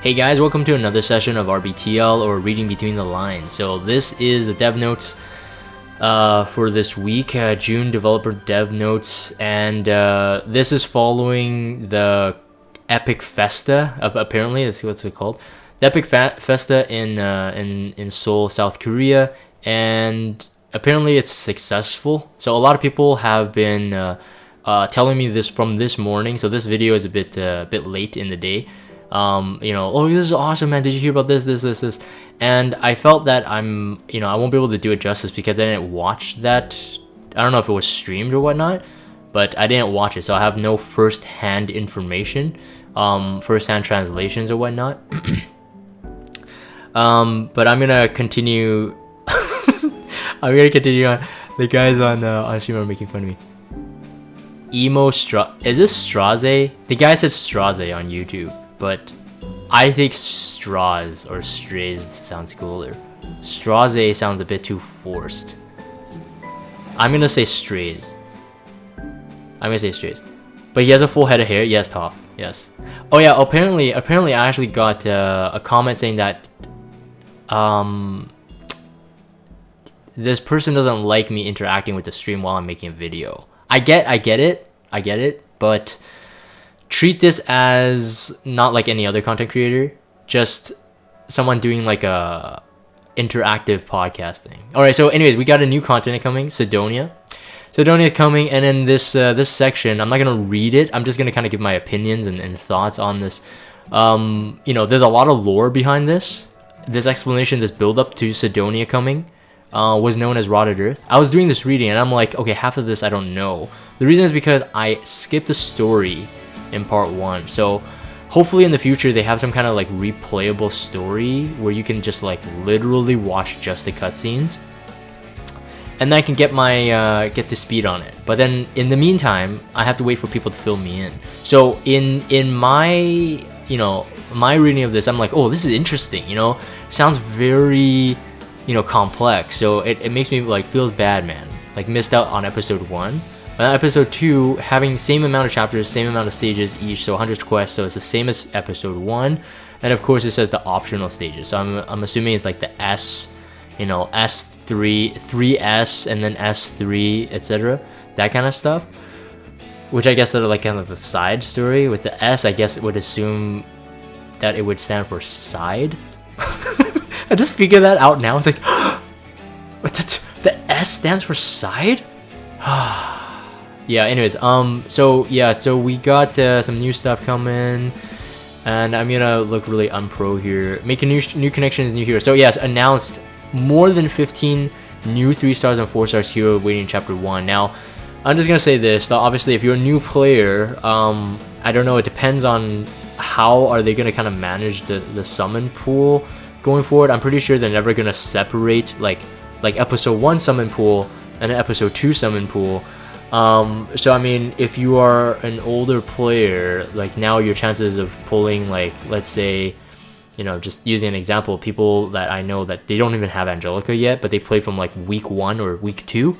Hey guys, welcome to another session of RBTL, or Reading Between the Lines. So this is the dev notes for this week, June developer dev notes, and this is following the Epic Festa. Apparently, that's what's it called. The Epic Festa in Seoul, South Korea, and apparently it's successful. So a lot of people have been telling me this from this morning. So this video is a bit late in the day. Oh, this is awesome, man. Did you hear about this? And I felt that I won't be able to do it justice because I didn't watch that. I don't know if it was streamed or whatnot, but I didn't watch it, so I have no first-hand information, first-hand translations or whatnot. But I'm gonna continue. I'm gonna continue on. The guys on stream are making fun of me. Is this Straze? The guy said Straze on YouTube. But I think straws or strays sounds cooler. Straze sounds a bit too forced. I'm gonna say strays. But he has a full head of hair. Yes, Toph. Yes. Oh yeah. Apparently, I actually got a comment saying that this person doesn't like me interacting with the stream while I'm making a video. I get it. But treat this as not like any other content creator, just someone doing like a interactive podcast thing. All right, so anyways, we got a new content coming, Sidonia is coming, and in this section, I'm not gonna read it. I'm just gonna kind of give my opinions and thoughts on this. There's a lot of lore behind this explanation, this build up to Sidonia coming. Was known as Rotted Earth. I was doing this reading and I'm like, okay, half of this I don't know. The reason is because I skipped the story in part 1. So hopefully in the future they have some kind of like replayable story where you can just like literally watch just the cutscenes, and then I can get my get to speed on it. But then in the meantime, I have to wait for people to fill me in. So in my my reading of this, I'm like, oh, this is interesting. Sounds very complex. So it makes me like feels bad, man. Like missed out on episode 1. Episode 2 having same amount of chapters, same amount of stages each, so 100 quests, so it's the same as episode 1, and of course it says the optional stages. So I'm assuming it's like the S, S3, 3S, and then S3, etc. That kind of stuff. Which I guess are like kind of the side story. With the S, I guess it would assume that it would stand for side. I just figured that out now. It's like, the S stands for side? Yeah, anyways, so we got some new stuff coming, and I'm gonna look really unpro here. Making new connections, new heroes. So yes, announced more than 15 new 3 stars and 4 stars hero waiting in chapter 1. Now, I'm just gonna say this, though, obviously if you're a new player, I don't know, it depends on how are they gonna kind of manage the summon pool going forward. I'm pretty sure they're never gonna separate like episode 1 summon pool and an episode 2 summon pool. So I mean, if you are an older player, like now your chances of pulling, like, let's say, just using an example, people that I know that they don't even have Angelica yet, but they play from like week 1 or week 2.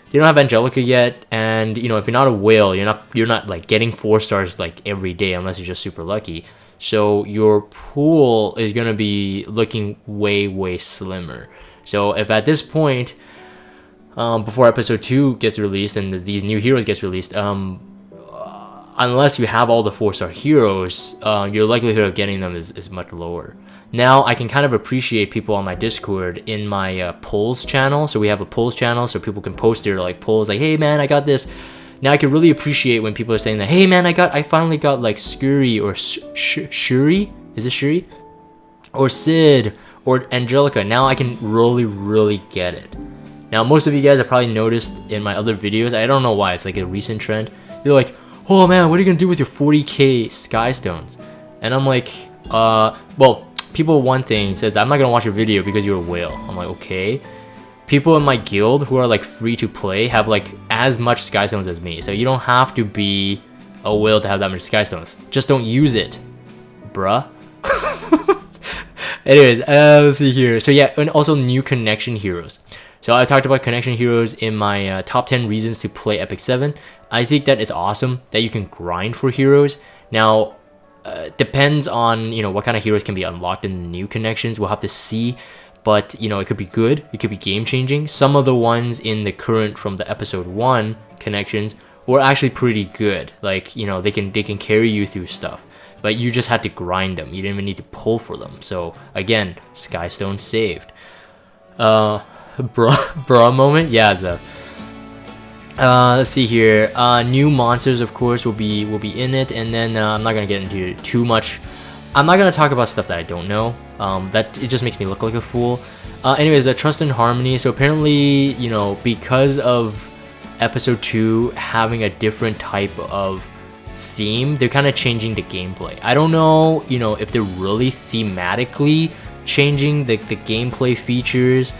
They don't have Angelica yet, and if you're not a whale, you're not like getting 4 stars like every day unless you're just super lucky. So your pool is gonna be looking way slimmer. So if at this point, before episode 2 gets released and these new heroes gets released, unless you have all the 4-star heroes, your likelihood of getting them is much lower. Now I can kind of appreciate people on my Discord in my polls channel. So we have a polls channel so people can post their like polls like, hey man, I got this. Now I can really appreciate when people are saying that, hey man, I finally got like Scurry or Shuri, is it Shuri? Or Sid or Angelica. Now I can really get it. Now, most of you guys have probably noticed in my other videos, I don't know why, it's like a recent trend. You're like, oh man, what are you gonna do with your 40k Sky Stones? And I'm like, well, people, one thing says, I'm not gonna watch your video because you're a whale. I'm like, okay. People in my guild who are like free to play have like as much Sky Stones as me. So you don't have to be a whale to have that much Sky Stones. Just don't use it, bruh. Anyways, let's see here. So yeah, and also new connection heroes. So I talked about connection heroes in my top 10 reasons to play Epic 7. I think that it's awesome that you can grind for heroes. Now, Depends on, you know, what kind of heroes can be unlocked in the new connections. We'll have to see. But, you know, it could be good. It could be game changing. Some of the ones in the current from the episode 1 connections were actually pretty good. Like, you know, they can carry you through stuff. But you just had to grind them. You didn't even need to pull for them. So again, Skystone saved. Bra moment? Yeah, Zev. Let's see here. New monsters, of course, will be in it, and then I'm not gonna get into too much. I'm not gonna talk about stuff that I don't know. That it just makes me look like a fool. Anyways, Trust and Harmony. So apparently, you know, because of episode 2 having a different type of theme, they're kind of changing the gameplay. I don't know, you know, if they're really thematically changing the gameplay features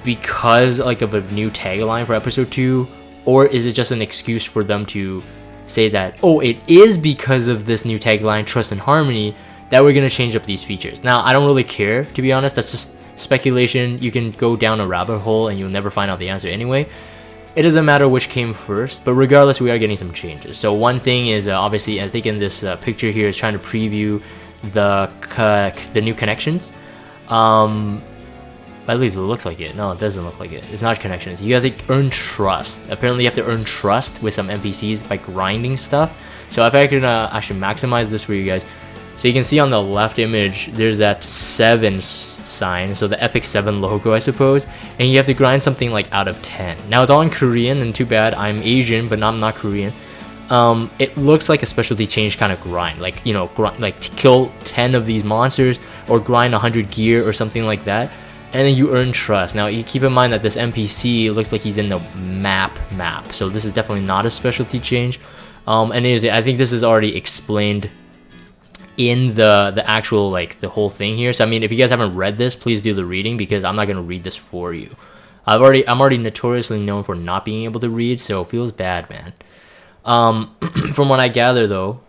because like of a new tagline for episode 2, or is it just an excuse for them to say that, oh, it is because of this new tagline, Trust and Harmony, that we're gonna change up these features. Now, I don't really care, to be honest. That's just speculation. You can go down a rabbit hole and you'll never find out the answer anyway. It doesn't matter which came first, but regardless, we are getting some changes. So one thing is, obviously, I think in this picture here is trying to preview the new connections. At least it looks like it. No, it doesn't look like it. It's not connections. You have to earn trust. Apparently, you have to earn trust with some NPCs by grinding stuff. So if I can actually maximize this for you guys. So you can see on the left image, there's that 7 sign, so the Epic 7 logo, I suppose, and you have to grind something like out of 10. Now it's all in Korean, and too bad, I'm Asian, but I'm not Korean. It looks like a specialty change kind of grind, like, you know, like to kill 10 of these monsters, or grind 100 gear, or something like that, and then you earn trust. Now you keep in mind that this NPC looks like he's in the map, so this is definitely not a specialty change. Anyways, I think this is already explained in the actual, like, the whole thing here. So I mean, if you guys haven't read this, please do the reading, because I'm not going to read this for you. I'm already notoriously known for not being able to read, so it feels bad, man. From what I gather though,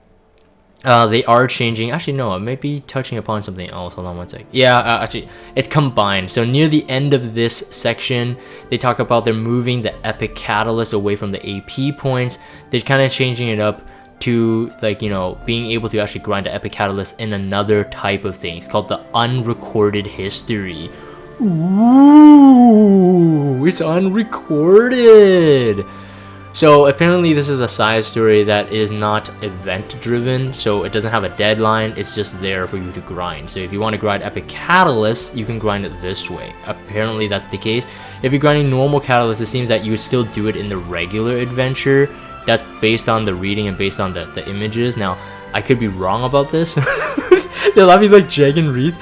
they are changing. Actually, no, I might be touching upon something else. Hold on one sec. Yeah, actually, it's combined. So near the end of this section, they talk about they're moving the Epic Catalyst away from the AP points. They're kind of changing it up to, like, you know, being able to actually grind the Epic Catalyst in another type of thing. It's called the Unrecorded History. Ooh, it's unrecorded. So apparently this is a side story that is not event driven, so it doesn't have a deadline. It's just there for you to grind. So if you want to grind Epic Catalyst, you can grind it this way. Apparently that's the case. If you're grinding normal Catalyst, it seems that you would still do it in the regular adventure. That's based on the reading and based on the images. Now, I could be wrong about this. They're laughing like Jagan reads.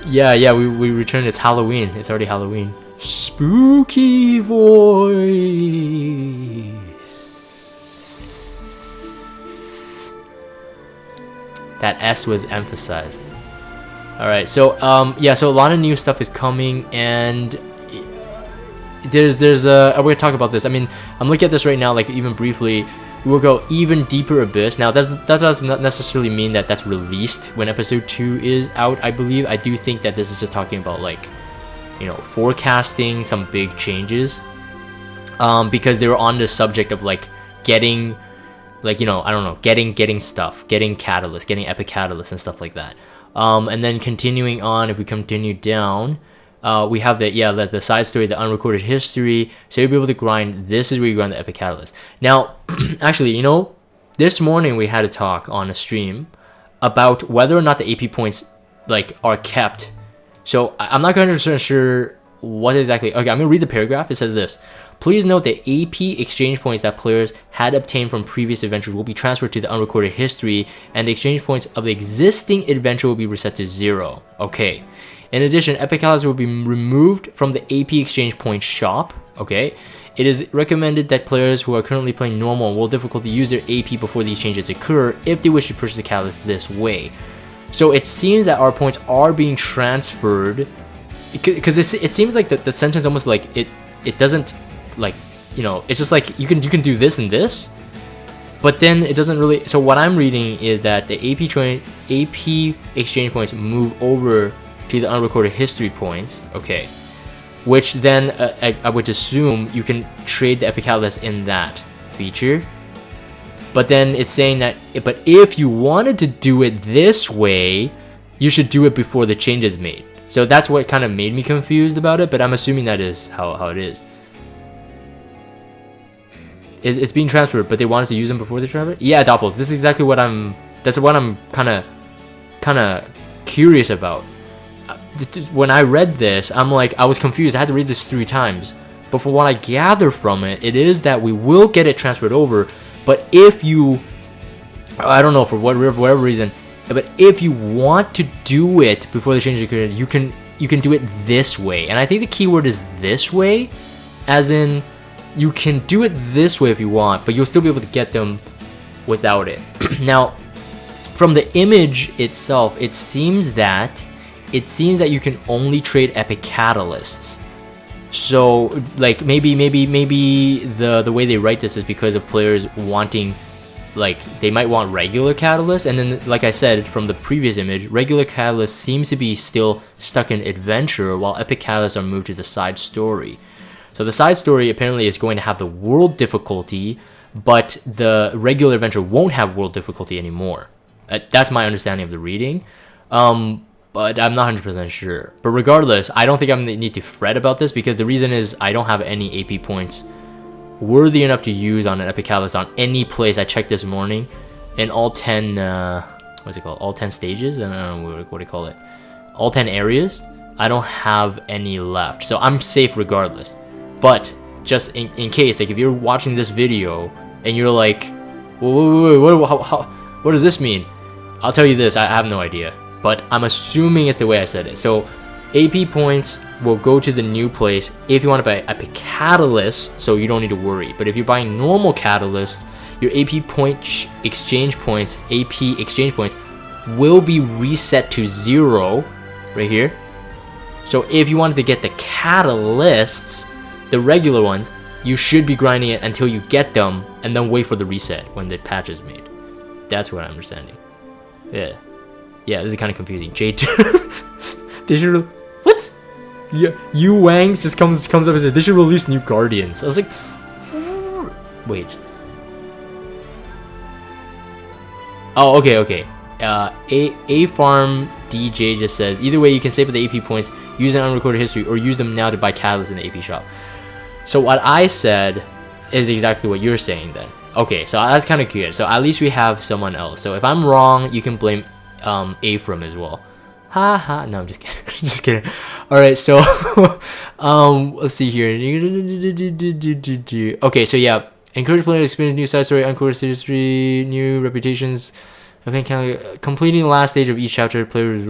Yeah, we returned. It's Halloween. It's already Halloween. Spooky voice. That S was emphasized. Alright, so, yeah, so a lot of new stuff is coming, and we're gonna talk about this. I mean, I'm looking at this right now, like, even briefly. We'll go even deeper abyss. Now that does not necessarily mean that that's released when episode 2 is out, I believe. I do think that this is just talking about, like, you know, forecasting some big changes, because they were on the subject of, like, getting, like, you know, I don't know, getting stuff, getting catalyst, getting Epic Catalyst and stuff like that. And then continuing on, if we continue down, we have the side story, the Unrecorded History. So you'll be able to grind. This is where you grind the Epic Catalyst. Now, actually, you know, this morning we had a talk on a stream about whether or not the AP points, like, are kept. So I'm not 100% sure what exactly. Okay, I'm gonna read the paragraph. It says this: please note that AP exchange points that players had obtained from previous adventures will be transferred to the Unrecorded History, and the exchange points of the existing adventure will be reset to 0. Okay. In addition, Epic Catalyst will be removed from the AP exchange point shop. Okay. It is recommended that players who are currently playing normal will difficulty use their AP before these changes occur if they wish to purchase the Catalyst this way. So it seems that our points are being transferred, because it seems like the sentence almost like it doesn't, like, you know, it's just like you can do this and this, but then it doesn't really. So what I'm reading is that the AP exchange points move over to the Unrecorded History points, okay, which then I would assume you can trade the Epic Catalyst in that feature. But then it's saying that, but if you wanted to do it this way, you should do it before the change is made. So that's what kind of made me confused about it, but I'm assuming that is how it is. It's being transferred, but they want us to use them before they transfer? Yeah, Doppels, this is exactly what that's what I'm kind of curious about. When I read this, I'm like, I was confused. I had to read this 3 times. But from what I gather from it, it is that we will get it transferred over, but if you, I don't know for whatever reason, but if you want to do it before the change occurred, you can do it this way. And I think the keyword is this way, as in you can do it this way if you want, but you'll still be able to get them without it. Now, from the image itself, it seems that you can only trade epic catalysts. So like maybe the way they write this is because of players wanting, like, they might want regular catalysts, and then like I said from the previous image, regular catalyst seems to be still stuck in adventure while epic catalysts are moved to the side story. So the side story apparently is going to have the world difficulty, but the regular adventure won't have world difficulty anymore. That's my understanding of the reading. But I'm not 100% sure. But regardless, I don't think I'm going to need to fret about this, because the reason is I don't have any AP points worthy enough to use on an epic catalyst on any place. I checked this morning in all 10 what's it called, all 10 stages, I don't know what do you call it, all 10 areas. I don't have any left, so I'm safe regardless. But just in case, like if you're watching this video and you're like, wait, what does this mean? I'll tell you this, I have no idea, but I'm assuming it's the way I said it. So AP points will go to the new place if you want to buy epic catalysts, so you don't need to worry. But if you're buying normal catalysts, your AP exchange points will be reset to 0 right here. So if you wanted to get the catalysts, the regular ones, you should be grinding it until you get them and then wait for the reset when the patch is made. That's what I'm understanding. Yeah, this is kind of confusing. J2 they should, what? Yeah, Yu Wang's just comes up and says they should release new Guardians. I was like, wait. Oh, okay. A Farm DJ just says, either way you can save up the AP points, use an unrecorded history, or use them now to buy catalysts in the AP shop. So what I said is exactly what you're saying then. Okay, so that's kind of curious. So at least we have someone else. So if I'm wrong, you can blame Afram as well. Ha. No, I'm just kidding. Just kidding. All right, so let's see here. Okay, so yeah, encourage players to experience new side story, uncoded history, new reputations. Completing the last stage of each chapter, players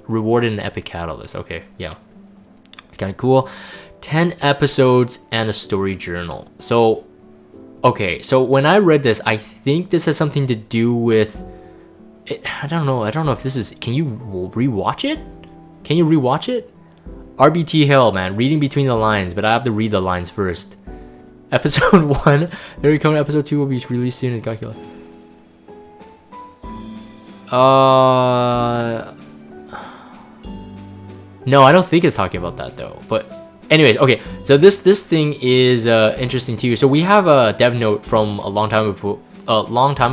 rewarded an epic catalyst. Okay, yeah, it's kind of cool. 10 episodes and a story journal. So, okay, so when I read this, I think this has something to do with it. I don't know if this is, can you rewatch it? Can you rewatch it? RBTL, man, reading between the lines, but I have to read the lines first. Episode 1, there we come. Episode 2 will be released soon as Gakula. No, I don't think it's talking about that though. But anyways, okay. So this thing is interesting too. So we have a dev note from a long time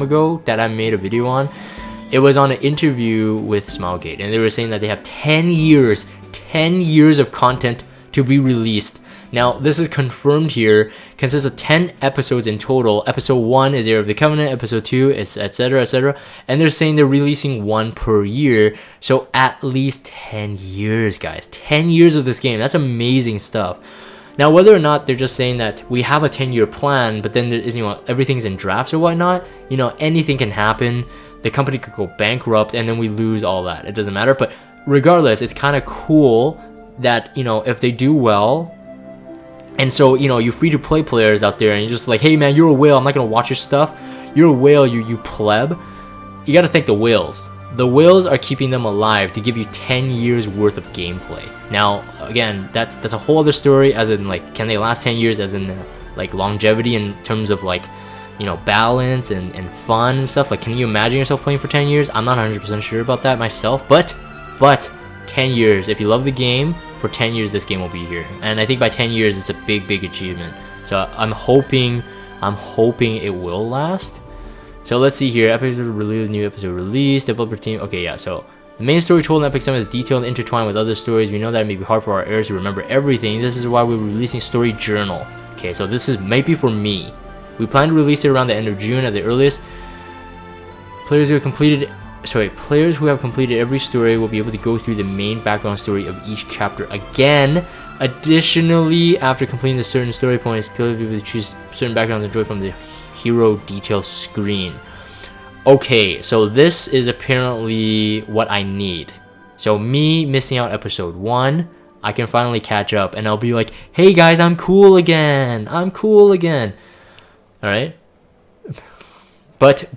ago that I made a video on. It was on an interview with Smilegate, and they were saying that they have 10 years of content to be released. Now, this is confirmed here, consists of 10 episodes in total. Episode 1 is Era of the Covenant, episode 2 is etc. And they're saying they're releasing 1 per year. So at least 10 years, guys. 10 years of this game. That's amazing stuff. Now, whether or not they're just saying that we have a 10-year plan, but then everything's in drafts or whatnot, anything can happen. The company could go bankrupt and then we lose all that. It doesn't matter. But regardless, it's kind of cool that, if they do well. And so, you free-to-play players out there, and you're just like, hey man, you're a whale, I'm not gonna watch your stuff. You're a whale, you pleb. You gotta thank the whales. The whales are keeping them alive to give you 10 years worth of gameplay. Now, again, that's a whole other story, as in, like, can they last 10 years, as in, like, longevity in terms of, like, balance and fun and stuff. Like, can you imagine yourself playing for 10 years? I'm not 100% sure about that myself, but 10 years, if you love the game, for 10 years this game will be here. And I think by 10 years it's a big achievement. So I'm hoping it will last. So let's see here. Episode released, new episode released, developer team. Okay, yeah, so the main story told in Epic 7 is detailed and intertwined with other stories. We know that it may be hard for our heirs to remember everything. This is why we're releasing story journal. Okay, so this is maybe for me. We plan to release it around the end of June at the earliest. Players who have completed every story will be able to go through the main background story of each chapter again. Additionally, after completing the certain story points, players will be able to choose certain backgrounds and enjoy from the hero detail screen. Okay, so this is apparently what I need. So me missing out episode 1, I can finally catch up and I'll be like, hey guys, I'm cool again. I'm cool again. All right. But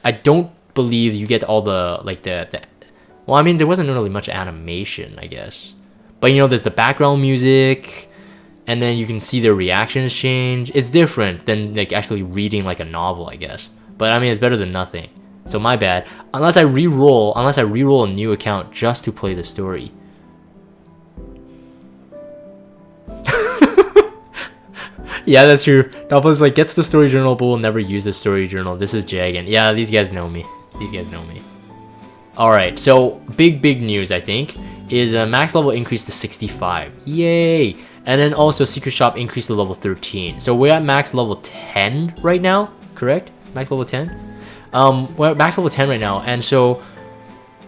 I don't believe you get all the like the well, I mean, there wasn't really much animation, I guess, but you know, there's the background music and then you can see their reactions change. It's different than like actually reading like a novel, I guess, but I mean, it's better than nothing. So my bad. Unless I re-roll a new account just to play the story. Yeah, that's true. Doppler's like, gets the story journal but will never use the story journal. This is Jagan. Yeah, these guys know me. Alright, so big news, I think, is max level increased to 65. Yay! And then also Secret Shop increased to level 13. So we're at max level 10 right now, correct? Max level 10? We're at max level 10 right now, and so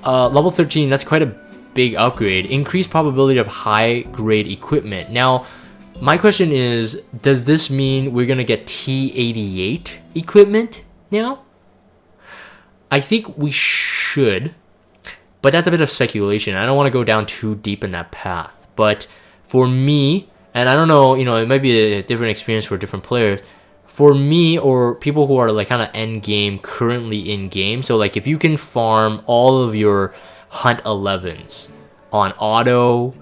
level 13, that's quite a big upgrade. Increased probability of high grade equipment. Now, my question is, does this mean we're gonna get T88 equipment now? I think we should, but that's a bit of speculation. I don't want to go down too deep in that path. But for me, and I don't know, you know, it might be a different experience for different players. For me, or people who are like kind of end game, currently in game, so like if you can farm all of your Hunt 11s on auto,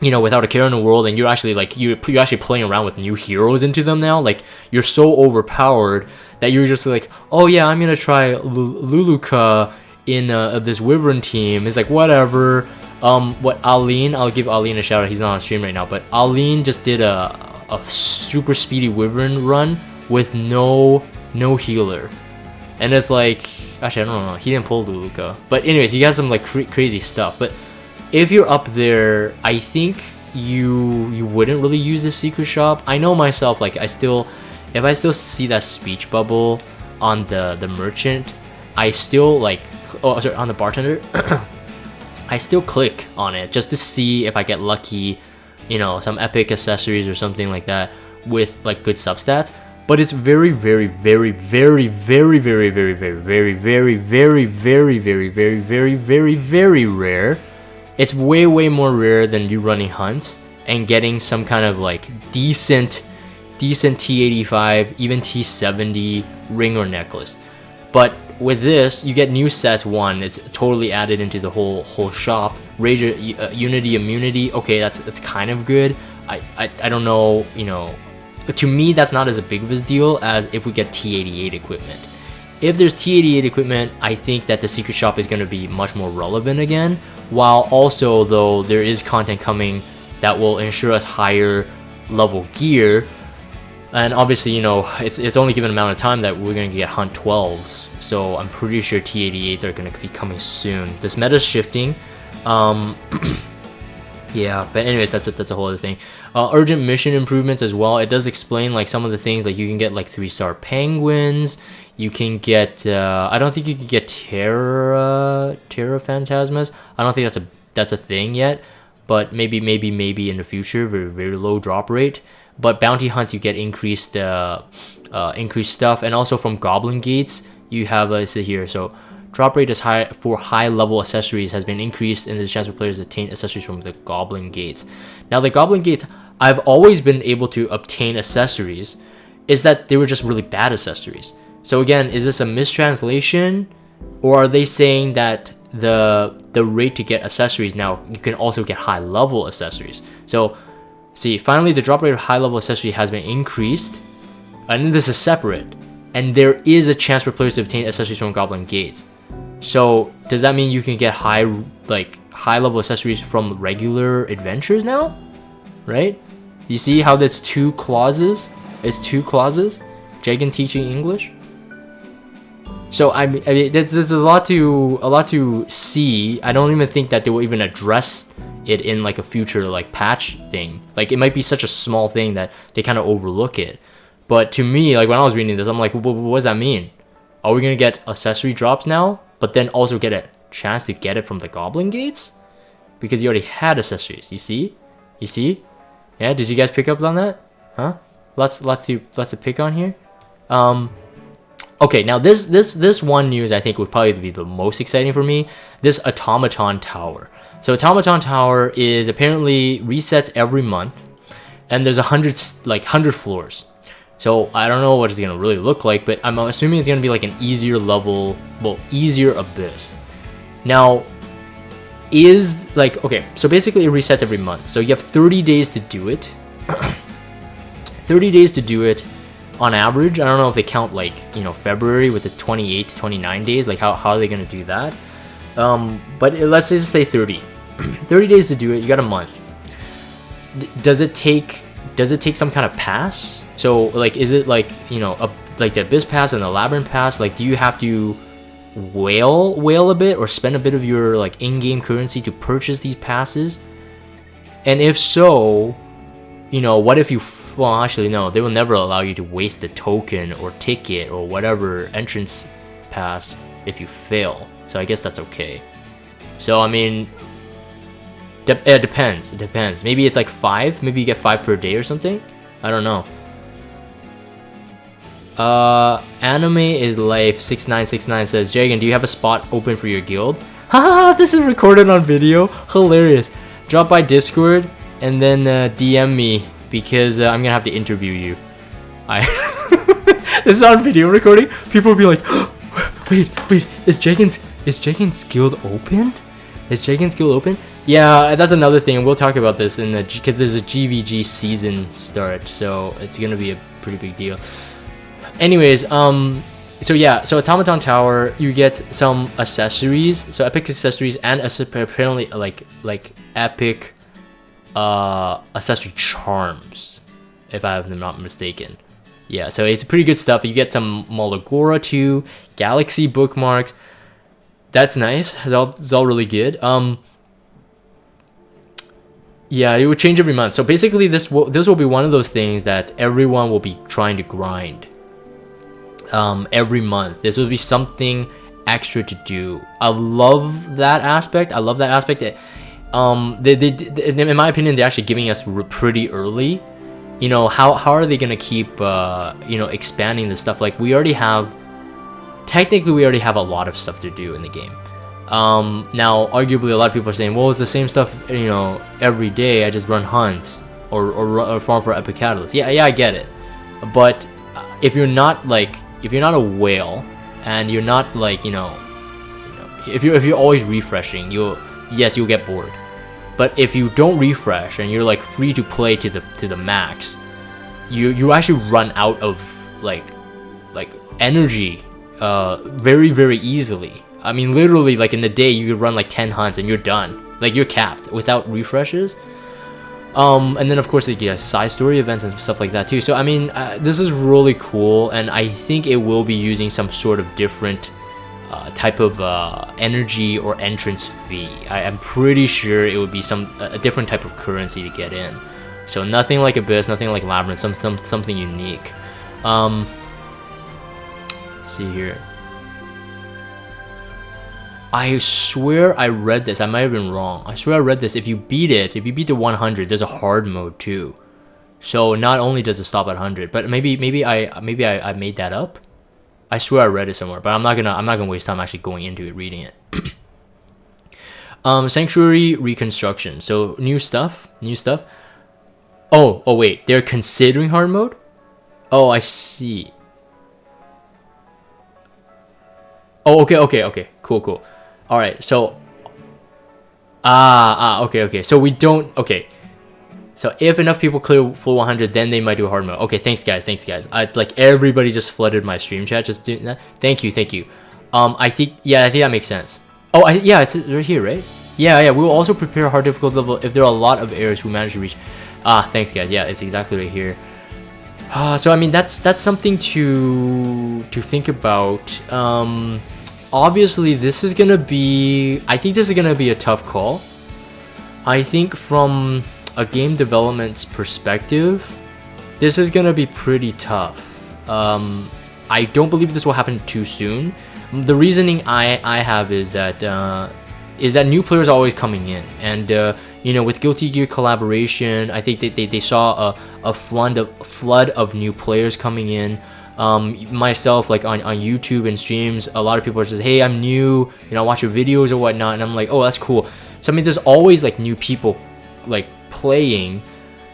you know, without a care in the world, and you're actually like you're actually playing around with new heroes into them now, like you're so overpowered that you're just like, oh yeah, I'm gonna try Luluka in this Wyvern team. It's like, whatever. What Aline, I'll give Aline a shout out. He's not on stream right now, but Aline just did a super speedy Wyvern run with no healer, and it's like, actually I don't know, he didn't pull Luluka, but anyways, he got some like crazy stuff. But if you're up there, I think you wouldn't really use the secret shop. I know myself, like if I still see that speech bubble on the merchant, I still like, oh sorry, on the bartender, I still click on it just to see if I get lucky, you know, some epic accessories or something like that with like good substats. But it's very rare. It's way more rare than you running hunts and getting some kind of like decent T85, even T70 ring or necklace. But with this, you get new sets. One, it's totally added into the whole shop. Rager Unity immunity. Okay, that's kind of good. I don't know, you know, to me that's not as big of a deal as if we get T88 equipment. If there's T88 equipment, I think that the secret shop is going to be much more relevant again, while also, though, there is content coming that will ensure us higher level gear. And obviously, you know, it's only given amount of time that we're going to get Hunt 12s, so I'm pretty sure T88s are going to be coming soon. This meta's shifting. Yeah, but anyways, that's a whole other thing. Urgent mission improvements as well. It does explain like some of the things, like you can get like 3-star penguins. You can get I don't think you can get Terra Phantasmas. I don't think that's a thing yet, but maybe in the future. Very low drop rate. But bounty hunt, you get increased stuff, and also from Goblin Gates you have here. So drop rate is high for high level accessories has been increased, and there's a chance for players to obtain accessories from the Goblin Gates. Now the Goblin Gates, I've always been able to obtain accessories. Is that they were just really bad accessories. So again, is this a mistranslation, or are they saying that the rate to get accessories now, you can also get high level accessories? So see, finally the drop rate of high level accessory has been increased, and this is separate, and there is a chance for players to obtain accessories from Goblin Gates. So does that mean you can get high level accessories from regular adventures now, right? You see how that's two clauses? It's two clauses. Jagan teaching English. So I mean there's a lot to see. I don't even think that they will even address it in like a future like patch thing. Like it might be such a small thing that they kind of overlook it. But to me, like when I was reading this, I'm like, what does that mean? Are we gonna get accessory drops now, but then also get a chance to get it from the Goblin Gates? Because you already had accessories. You see? Yeah, did you guys pick up on that? Huh? Lots to pick on here. Okay, now this one news I think would probably be the most exciting for me. This Automaton Tower. So Automaton Tower is apparently resets every month, and there's 100 floors. So I don't know what it's gonna really look like, but I'm assuming it's gonna be like an easier level, well, easier abyss. Now, is like, okay, so basically it resets every month. So you have 30 days to do it. 30 days to do it on average. I don't know if they count like, you know, February with the 28 to 29 days, like how are they gonna do that? But let's just say 30. 30 days to do it, you got a month. Does it take some kind of pass? So like, is it like, you know, like the Abyss Pass and the Labyrinth Pass? Like, do you have to whale a bit or spend a bit of your like in-game currency to purchase these passes? And if so, you know, what if you, well, actually no, they will never allow you to waste the token or ticket or whatever entrance pass if you fail. So I guess that's okay. So I mean, it depends. Maybe it's like 5. Maybe you get 5 per day or something. I don't know. Anime is life 6969 says, Jagan, do you have a spot open for your guild? Haha, this is recorded on video. Hilarious. Drop by Discord and then DM me because I'm gonna have to interview you. This is on video recording. People will be like, wait, is Jagan's guild open? Is Jagan's guild open? Yeah, that's another thing. We'll talk about this in the, because there's a GVG season start, so it's gonna be a pretty big deal. Anyways, so yeah, so Automaton Tower, you get some accessories, so epic accessories and apparently like epic accessory charms, if I'm not mistaken. Yeah, so it's pretty good stuff. You get some Molagora too, Galaxy bookmarks. That's nice. It's all really good. Yeah, it would change every month. So basically, this will be one of those things that everyone will be trying to grind. Every month, this will be something extra to do. I love that aspect. In my opinion, they're actually giving us pretty early. You know, how are they gonna keep you know, expanding this stuff? Like, technically we already have a lot of stuff to do in the game. Now arguably a lot of people are saying, well, it's the same stuff, you know, every day. I just run hunts or farm for epic catalyst. Yeah, I get it. But if you're not a whale and you're not like, you know, if you're always refreshing, you'll get bored. But if you don't refresh and you're like free to play to the max, you actually run out of like energy very, very easily. I mean, literally, like in a day you could run like 10 hunts and you're done. Like, you're capped without refreshes. And then of course you get side story events and stuff like that too. So I mean, this is really cool, and I think it will be using some sort of different type of energy or entrance fee. I'm pretty sure it would be a different type of currency to get in. So nothing like Abyss, nothing like Labyrinth, something unique. Let's see here. I swear I read this. I might have been wrong. I swear I read this. If you beat the 100, there's a hard mode too. So not only does it stop at 100, but maybe I made that up. I swear I read it somewhere, but I'm not gonna waste time actually going into it, reading it. Sanctuary Reconstruction. So new stuff. Oh wait, they're considering hard mode. Oh, I see. Oh, okay. Cool. All right, so okay. So we don't, okay. So if enough people clear full 100, then they might do hard mode. Okay, thanks guys. It's like everybody just flooded my stream chat just doing that. Thank you. I think that makes sense. Oh, yeah, it's right here, right? Yeah. We will also prepare a hard difficulty level if there are a lot of areas who manage to reach. Thanks guys. Yeah, it's exactly right here. So I mean that's something to think about. Obviously this is gonna be, I think this is gonna be a tough call. I think from a game development's perspective, this is gonna be pretty tough. I don't believe this will happen too soon. The reasoning I have is that new players are always coming in, and you know, with Guilty Gear collaboration, I think they saw a flood of new players coming in. Myself, like on YouTube and streams, a lot of people are just, hey, I'm new, you know, I watch your videos or whatnot, and I'm like, oh, that's cool. So I mean, there's always like new people like playing.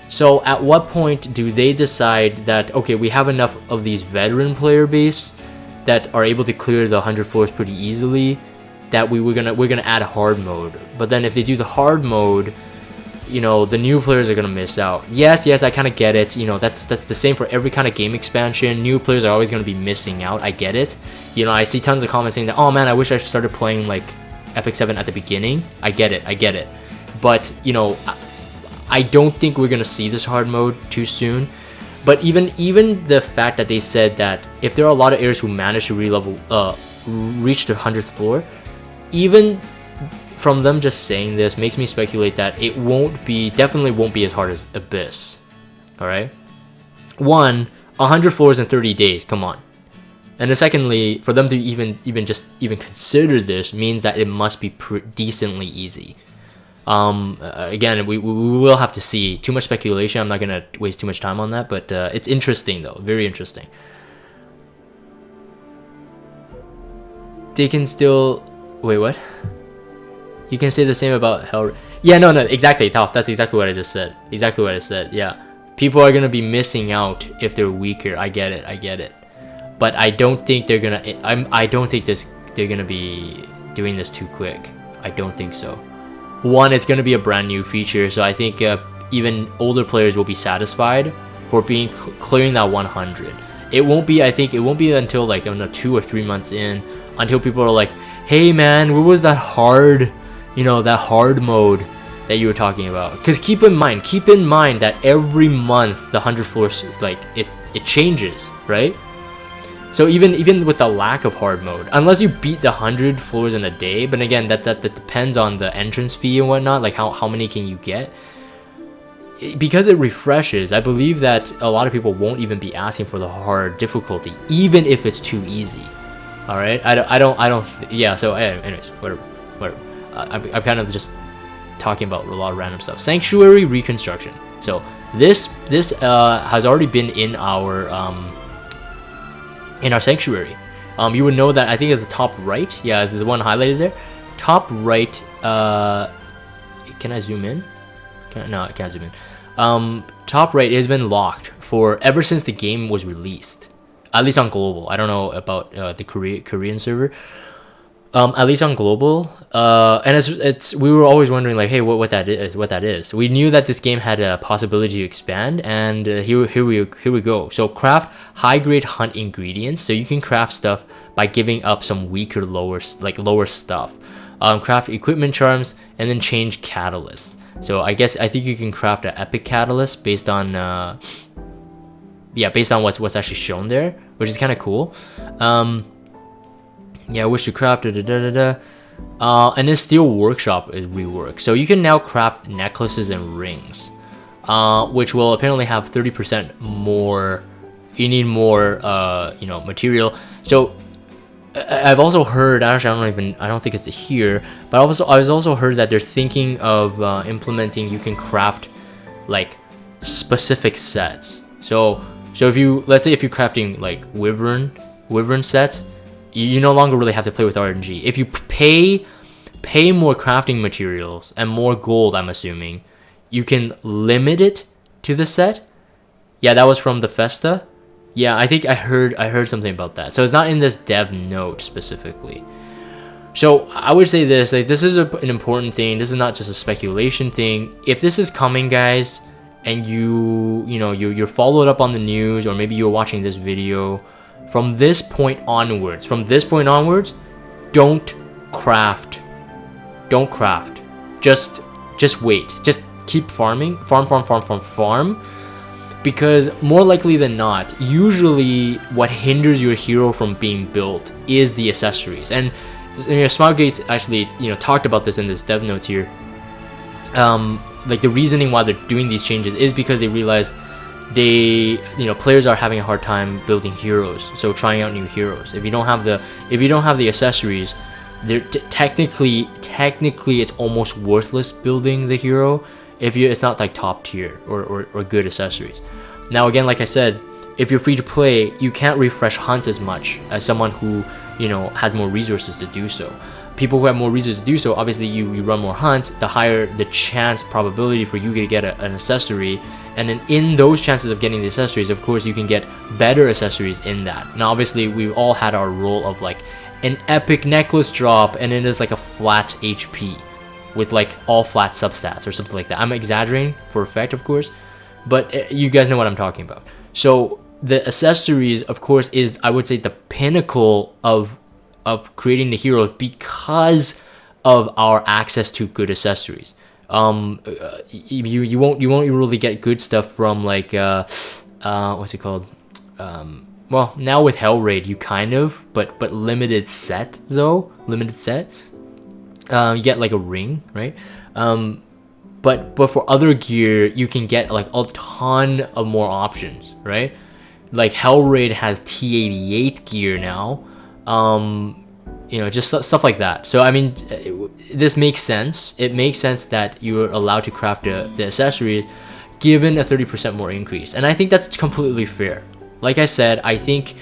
So at what point do they decide that, okay, we have enough of these veteran player base that are able to clear the 100 floors pretty easily, that we're gonna add hard mode. But then if they do the hard mode, you know, the new players are gonna miss out. Yes, I kind of get it. You know, that's the same for every kind of game expansion. New players are always gonna be missing out. I get it. You know, I see tons of comments saying that, oh man, I wish I started playing like Epic 7 at the beginning. I get it. But you know, I don't think we're gonna see this hard mode too soon. But even the fact that they said that if there are a lot of areas who manage to reach the 100th floor, even from them just saying this makes me speculate that it definitely won't be as hard as Abyss. All right, 100 floors in 30 days. Come on. And then secondly, for them to even consider this means that it must be decently easy. Again, we will have to see. Too much speculation. I'm not gonna waste too much time on that, but it's interesting though, very interesting. They can still wait. What? You can say the same about Hell. Yeah, no, exactly, Toph. That's exactly what I just said. Exactly what I said. Yeah, people are gonna be missing out if they're weaker. I get it. But I don't think they're gonna. I don't think they're gonna be doing this too quick. I don't think so. One, it's gonna be a brand new feature, so I think even older players will be satisfied for clearing that 100. It won't be. I think it won't be until like, I don't know, 2 or 3 months in, until people are like, hey man, what was that hard, you know, that hard mode that you were talking about? Because keep in mind that every month the 100 floors, like it changes, right? So even with the lack of hard mode, unless you beat the 100 floors in a day, but again, that depends on the entrance fee and whatnot, like how many can you get. Because it refreshes, I believe that a lot of people won't even be asking for the hard difficulty, even if it's too easy. All right, yeah. So anyways, whatever. I'm kind of just talking about a lot of random stuff. Sanctuary Reconstruction. So this has already been in our sanctuary. You would know that, I think it's the top right. Yeah, it's the one highlighted there. Top right. Can I zoom in? No, I can't zoom in. Top right has been locked for ever since the game was released. At least on global. I don't know about the Korean server. At least on global. And it's we were always wondering like, hey, what that is. We knew that this game had a possibility to expand, and here we go. So craft high grade hunt ingredients. So you can craft stuff by giving up some weaker lower stuff. Craft equipment charms, and then change catalysts. So I think you can craft an epic catalyst based on what's actually shown there, which is kind of cool. Yeah, I wish to craft and then Steel Workshop is reworked. So you can now craft necklaces and rings, which will apparently have 30% more. You need more, material. So I've also heard, actually I don't think it's here, but I was also heard that they're thinking of implementing, you can craft like specific sets. So let's say if you're crafting like wyvern sets, you no longer really have to play with RNG. If you pay more crafting materials and more gold, I'm assuming, you can limit it to the set. Yeah, that was from the Festa. Yeah, I think I heard something about that. So it's not in this dev note specifically. So I would say this, like, this is an important thing. This is not just a speculation thing. If this is coming, guys, and you're followed up on the news, or maybe you're watching this video, from this point onwards, don't craft. Just wait. Just keep farming. Farm. Because more likely than not, usually what hinders your hero from being built is the accessories. And Smilegate's actually talked about this in this dev notes here. Like the reasoning why they're doing these changes is because they realize players are having a hard time building heroes, so trying out new heroes. If you don't have the accessories, they're technically it's almost worthless building the hero if it's not like top tier or good accessories. Now again, like I said, if you're free to play, you can't refresh hunts as much as someone who has more resources to do so. People who have more resources to do so, obviously you run more hunts, the higher the chance probability for you to get an accessory. And then in those chances of getting the accessories, of course, you can get better accessories in that. Now, obviously, we've all had our role of like an epic necklace drop, and it is like a flat HP with like all flat substats or something like that. I'm exaggerating for effect, of course, but you guys know what I'm talking about. So the accessories, of course, is, I would say, the pinnacle of creating the heroes because of our access to good accessories. You won't really get good stuff from like what's it called? Well, now with Hellraid you kind of, but limited set though. Limited set. You get like a ring, right? But for other gear you can get like a ton of more options, right? Like Hellraid has T88 gear now. Just stuff like that. So I mean, this makes sense. It makes sense that you're allowed to craft the accessories given a 30% more increase, and I think that's completely fair. Like I said, I think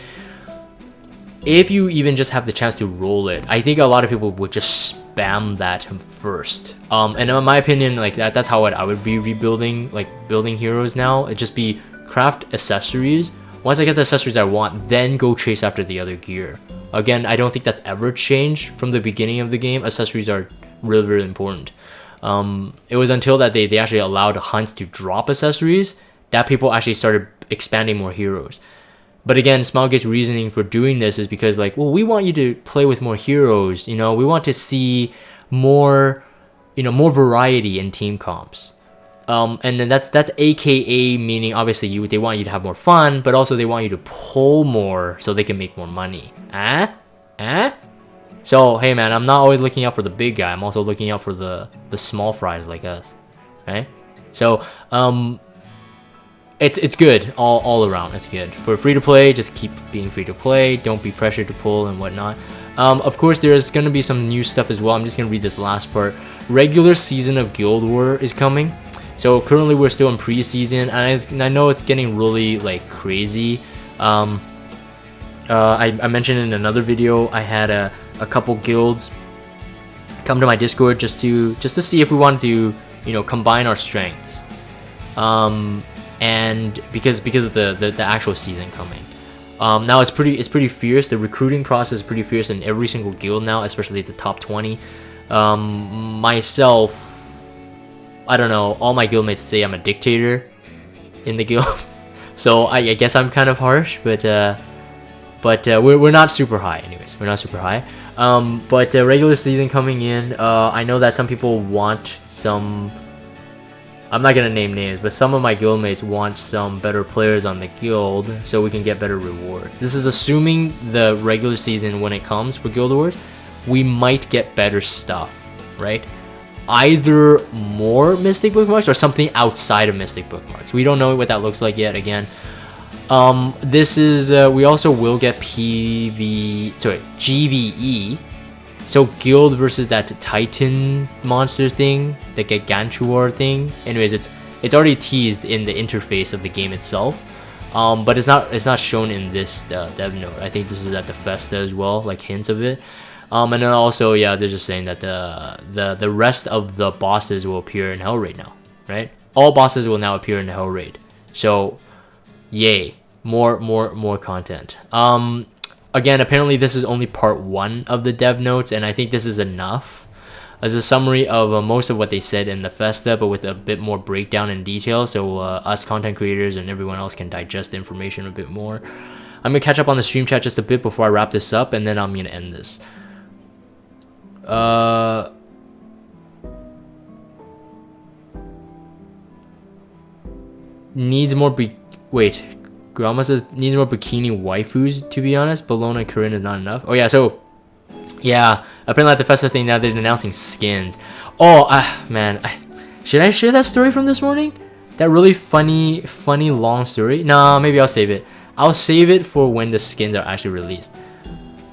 if you even just have the chance to roll it, I think a lot of people would just spam that first. And in my opinion, like that's how I would be rebuilding, like building heroes now. It'd just be craft accessories. Once I get the accessories I want, then go chase after the other gear. Again, I don't think that's ever changed from the beginning of the game. Accessories are really, really important. It was until that they actually allowed hunt to drop accessories that people actually started expanding more heroes. But again, Smilegate's reasoning for doing this is because, like, well, we want you to play with more heroes. We want to see more, more variety in team comps. And then that's AKA meaning obviously they want you to have more fun, but also they want you to pull more so they can make more money. So hey man, I'm not always looking out for the big guy. I'm also looking out for the small fries like us, right? So it's good all around. It's good for free to play. Just keep being free to play. Don't be pressured to pull and whatnot. Of course, there's gonna be some new stuff as well. I'm just gonna read this last part. Regular season of Guild War is coming. So currently we're still in pre-season, and I know it's getting really like crazy. I mentioned in another video I had a couple guilds come to my Discord just to see if we wanted to combine our strengths. And because of the actual season coming. Now it's pretty fierce. The recruiting process is pretty fierce in every single guild now, especially at the top 20. Myself, I don't know, all my guildmates say I'm a dictator in the guild. So I guess I'm kind of harsh, but we're not super high anyways. We're not super high. But regular season coming in, I know that some people want some, I'm not gonna name names, but some of my guildmates want some better players on the guild so we can get better rewards. This is assuming the regular season, when it comes for Guild Wars, we might get better stuff, right? Either more Mystic Bookmarks or something outside of Mystic Bookmarks. We don't know what that looks like yet. Again, this is we also will get GVE, so guild versus that Titan monster thing, the Gargantuar thing. Anyways, it's already teased in the interface of the game itself, but it's not shown in this dev note. I think this is at the Festa as well, like hints of it. And then also, yeah, they're just saying that the rest of the bosses will appear in Hellraid now, right? All bosses will now appear in the Hellraid. So, yay, more content. Again, apparently this is only part 1 of the dev notes, and I think this is enough as a summary of most of what they said in the Festa, but with a bit more breakdown and detail, so us content creators and everyone else can digest the information a bit more. I'm gonna catch up on the stream chat just a bit before I wrap this up, and then I'm gonna end this. Needs more Wait, Grandma says needs more bikini waifus, to be honest. Bologna and Corinne is not enough. Oh yeah, so yeah, apparently at the Festa thing now they're announcing skins. Oh man, should I share that story from this morning? That really funny long story? Nah, maybe I'll save it. I'll save it for when the skins are actually released.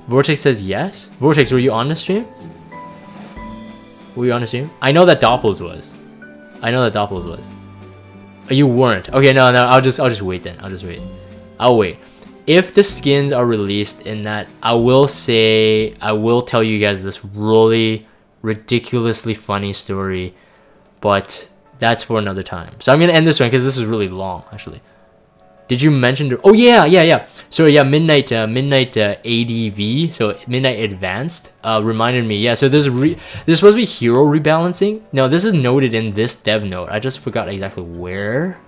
Vortex says yes. Vortex, were you on the stream? Were you on the stream? I know that Doppels was. Oh, you weren't. Okay, no, I'll just wait then. I'll wait. If the skins are released in that, I will tell you guys this really ridiculously funny story, but that's for another time. So I'm gonna end this one because this is really long, actually. Did you mention? Oh yeah. So yeah, midnight ADV. So midnight advanced. Reminded me. Yeah. So there's supposed to be hero rebalancing. No, this is noted in this dev note. I just forgot exactly where.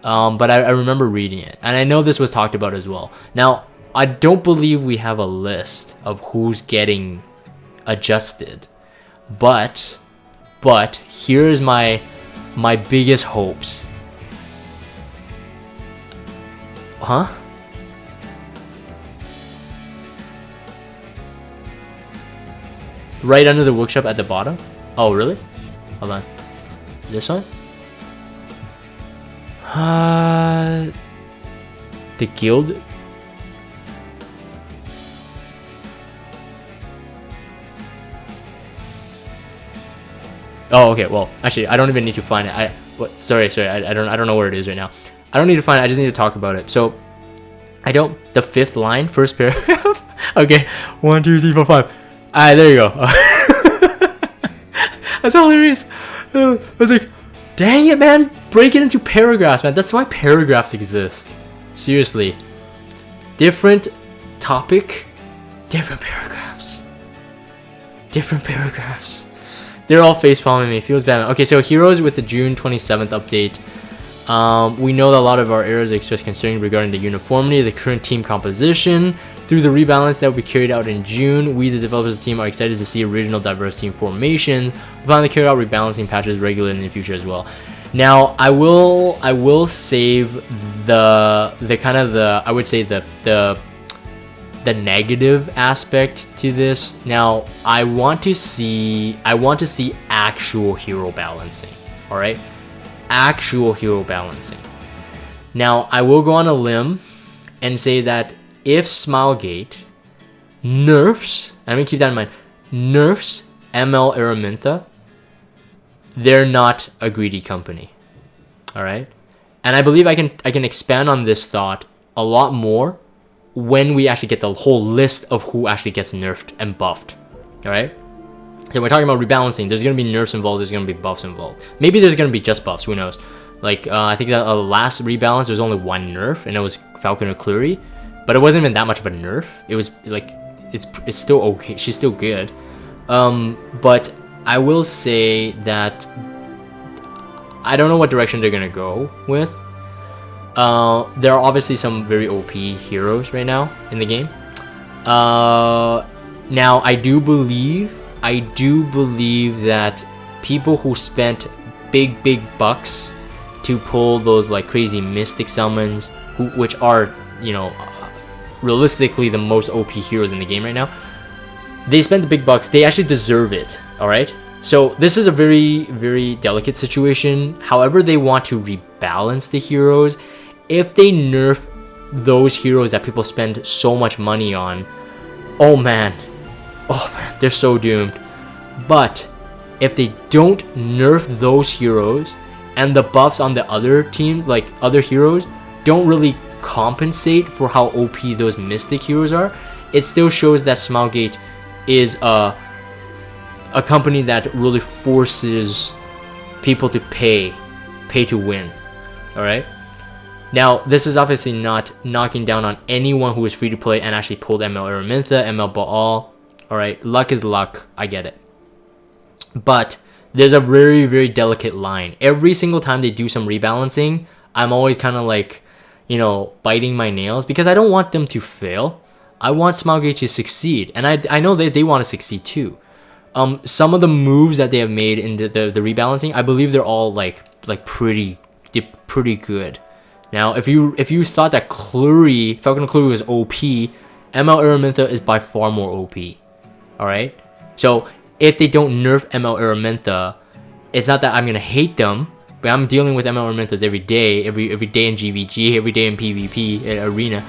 But I remember reading it, and I know this was talked about as well. Now I don't believe we have a list of who's getting adjusted, but here's my biggest hopes. Huh? Right under the workshop at the bottom? Oh, really? Hold on. This one? The guild? Oh, okay. Well, actually, I don't even need to find it. Sorry. I don't know where it is right now. I don't need to find it. I just need to talk about it. So, the fifth line, first paragraph. Okay, 1, 2, 3, 4, 5. There you go. That's hilarious. I was like, dang it, man. Break it into paragraphs, man. That's why paragraphs exist. Seriously. Different topic, different paragraphs. They're all facepalming me. Feels bad. Okay, so heroes with the June 27th update. We know that a lot of our errors expressed concern regarding the uniformity of the current team composition. Through the rebalance that will be carried out in June, we, the developers of the team, are excited to see original diverse team formations. We plan to carry out rebalancing patches regularly in the future as well. Now, I will save the kind of the, I would say the negative aspect to this. Now, I want to see actual hero balancing. All right. Actual hero balancing. Now, I will go on a limb and say that if Smilegate nerfs, I mean, keep that in mind, nerfs ML Araminta, they're not a greedy company. All right, and I believe I can expand on this thought a lot more when we actually get the whole list of who actually gets nerfed and buffed. All right. So we're talking about rebalancing. There's going to be nerfs involved. There's going to be buffs involved. Maybe there's going to be just buffs. Who knows? Like, I think that last rebalance, there's only one nerf, and it was Falcon O'Cleary. But it wasn't even that much of a nerf. It was, like, it's still okay. She's still good. But I will say that I don't know what direction they're going to go with. There are obviously some very OP heroes right now in the game. Now, I do believe that people who spent big bucks to pull those like crazy mystic summons, which are, you know, realistically the most OP heroes in the game right now, they spent the big bucks. They actually deserve it. All right. So this is a very delicate situation. However they want to rebalance the heroes, if they nerf those heroes that people spend so much money on, oh man, they're so doomed. But if they don't nerf those heroes and the buffs on the other teams, like other heroes, don't really compensate for how OP those mystic heroes are, it still shows that Smilegate is a company that really forces people to pay to win. All right. Now, this is obviously not knocking down on anyone who is free to play and actually pulled ML Araminta, ML Baal. All right, luck is luck. I get it. But there's a very delicate line. Every single time they do some rebalancing, I'm always kind of like, you know, biting my nails because I don't want them to fail. I want Smilegate to succeed, and I know they want to succeed too. Some of the moves that they have made in the rebalancing, I believe they're all like pretty good. Now, if you thought that Falcon Clury was OP, ML Araminta is by far more OP. Alright? So, if they don't nerf ML Araminta, it's not that I'm gonna hate them, but I'm dealing with ML Aramintas every day in GVG, every day in PvP, in Arena.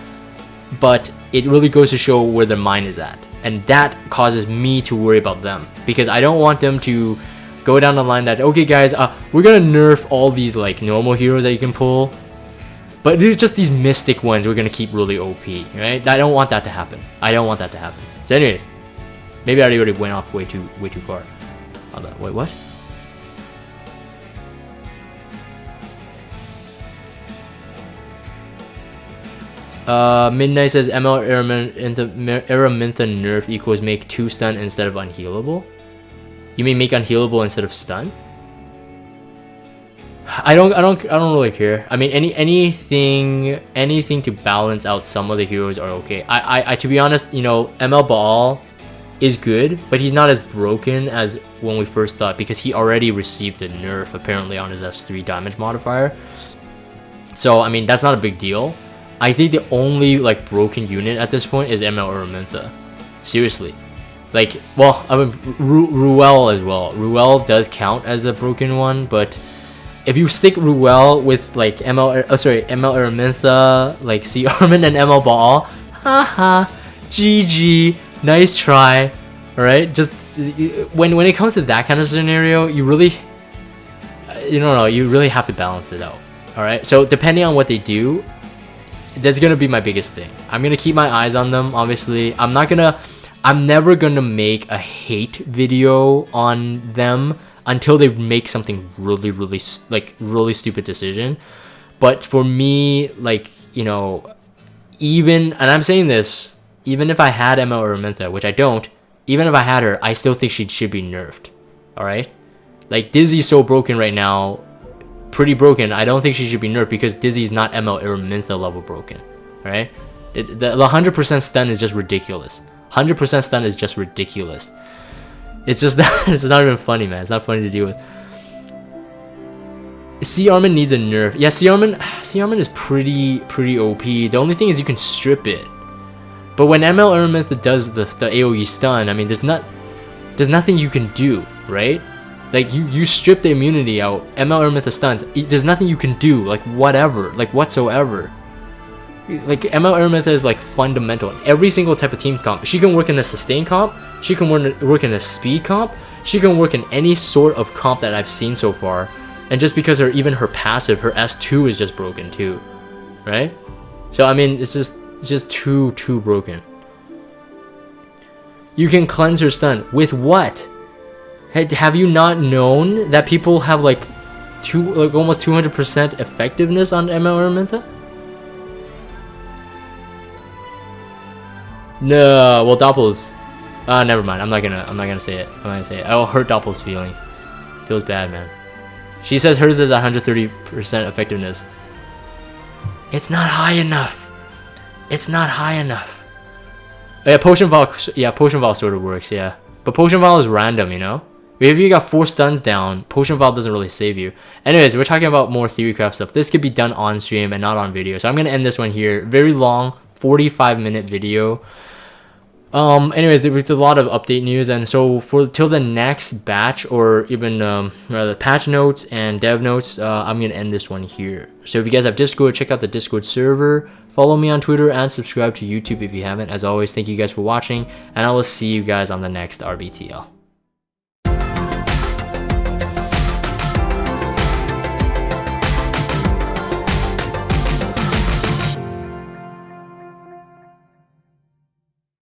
But it really goes to show where their mind is at. And that causes me to worry about them. Because I don't want them to go down the line that, okay guys, we're gonna nerf all these like normal heroes that you can pull. But there's just these mystic ones we're gonna keep really OP, right? I don't want that to happen. I don't want that to happen. So anyways, maybe I already went off way too far. Wait, what? Midnight says ML Araminta nerf equals make 2 stun instead of unhealable. You mean make unhealable instead of stun? I don't really care. I mean anything to balance out some of the heroes are okay. I to be honest, you know, ML Baal is good, but he's not as broken as when we first thought because he already received a nerf apparently on his S3 damage modifier. So I mean that's not a big deal. I think the only like broken unit at this point is ML Araminta. Seriously. Like, well, I mean Ruel as well. Ruel does count as a broken one, but if you stick Ruel with like ML Araminta, like C Armin and ML Baal, haha, GG, nice try. Alright? Just when it comes to that kind of scenario, you really you really have to balance it out. Alright? So depending on what they do, that's gonna be my biggest thing. I'm gonna keep my eyes on them, obviously. I'm never gonna make a hate video on them until they make something really stupid decision. But for me, like, you know, and I'm saying this, even if I had ML Araminta, which I don't, even if I had her, I still think she should be nerfed. Alright? Like, Dizzy's so broken right now, pretty broken. I don't think she should be nerfed because Dizzy's not ML Araminta level broken. Right? The 100% stun is just ridiculous. 100% stun is just ridiculous. It's just that it's not even funny, man. It's not funny to deal with. C Armin needs a nerf. Yeah, C Armin is pretty OP. The only thing is you can strip it. But when ML Araminta does the AoE stun, I mean there's nothing you can do, right? Like you strip the immunity out, ML Araminta stuns, there's nothing you can do, like whatever, like whatsoever. Like ML Araminta is like fundamental in every single type of team comp. She can work in a sustain comp, she can work in a speed comp, she can work in any sort of comp that I've seen so far. And just because even her passive, her S2 is just broken too, right? So I mean it's just too broken. You can cleanse her stun with what? Have you not known that people have like almost 200% effectiveness on ML Araminta? No, well Doppel's never mind. I'm not gonna say it. I'll hurt Doppel's feelings. Feels bad, man. She says hers is 130% effectiveness. It's not high enough. It's not high enough. Yeah, Potion Vial sort of works, yeah. But Potion Vial is random, you know? If you got 4 stuns down, Potion Vial doesn't really save you. Anyways, we're talking about more Theorycraft stuff. This could be done on stream and not on video. So I'm going to end this one here. Very long, 45-minute video. Anyways, there was a lot of update news. And so till the next batch or even rather patch notes and dev notes, I'm going to end this one here. So if you guys have Discord, check out the Discord server. Follow me on Twitter and subscribe to YouTube if you haven't. As always, thank you guys for watching. And I will see you guys on the next RBTL.